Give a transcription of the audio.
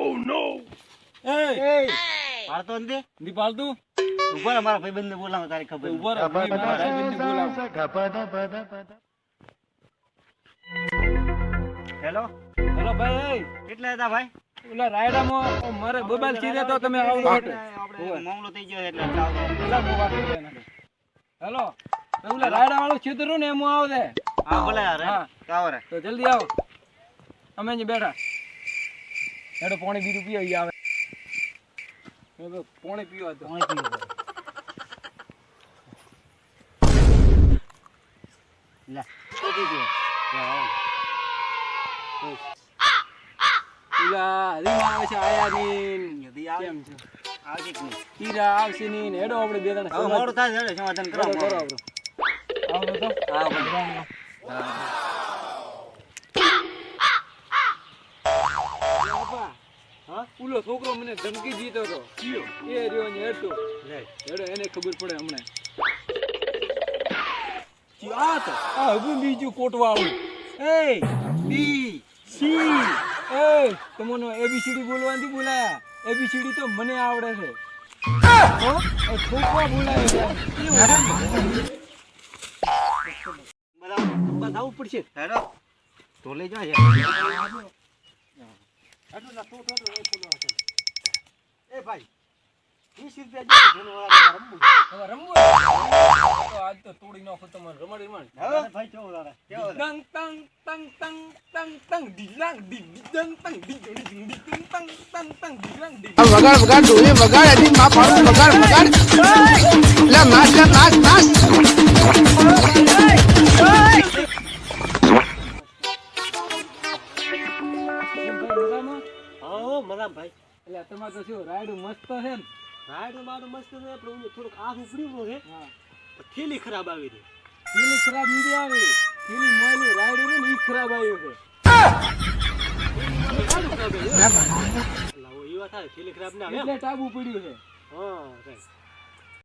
એ પાડતો નથી દી પાલતું ઉપર અમારા ભાઈબંધને બોલાવો તારી ખબર ઉપર મારા ભાઈબંધને બોલાવો. હેલો હેલો ભાઈ કેટલા હતા ભાઈ ઓલા રાયડામાં મારે મોબાઈલ ચીરે તો તમે આવડો હટો. આપણે મામલો થઈ ગયો એટલે ચાલો પેલા મોબાઈલ લઈ લેના. હેલો તો ઓલા રાયડા વાળું છેતરું ને એમ આવદે. હા બોલે યાર હા. કાવો રે તો જલ્દી આવો અમે અહીં બેઠા હેડો પાણી બીજું પીઓ ઈ આવે હવે પાણી પીવા તો પાણી પીવો લે કોફી પીવો ઓલા હરીમાં આવે છે આયા ની યદી આવે કેમ છે આવજે કે નહીં તીરા આવશે ની ને હેડો આપણે બે જણા હવે મોડું થાય છે સમાધાન કરો કરો આપણો આવડો તો હા બોલે બાપા હા ઓલો છોકરો મને ધમકી દીધો તો એ રહ્યો ને હેડતો લે હેડો એને ખબર પડે હમણાં આ તો આ હવે બીજું કોટવાળું એ બી સી એ તમને એબીસીડી બોલવાની બોલાયા એબીસીડી તો મને આવડે છે હો એ છોકરા બોલાય છે બધાવું પડશે હેડો તો લઈ જાય એ ભાઈ 20 રૂપિયા રમવું હવે રમવું તો આજ તો તોડી નાખો તમારે રમાડી રમાડ હવે ભાઈ કેવો દાડા કેવો તંગ તંગ તંગ તંગ તંગ તંગ ડીલાંગ ડીડંગ તંગ ડીડંગ ડીડંગ તંગ તંગ તંગ ડીલાંગ ડી વગાડ વગાડ ડોલે વગાડ એની માં પાડું વગાડ વગાડ લે નાચ હા મજામ ભાઈ એટલે તમારે તો શું રાયડું મસ્ત છે ને રાઈડ મારું મસ્ત છે પણ હું થોડુંક આગ ઉપડ્યું છે હા થેલી ખરાબ આવી રહી થેલી ખરાબ નથી આવી થેલી મોયલું રાયડું ને ઈ ખરાબ આવ્યું છે લાવો ઈ વાત થાય થેલી ખરાબ ના આવે એટલે ટાબુ પડ્યું છે હા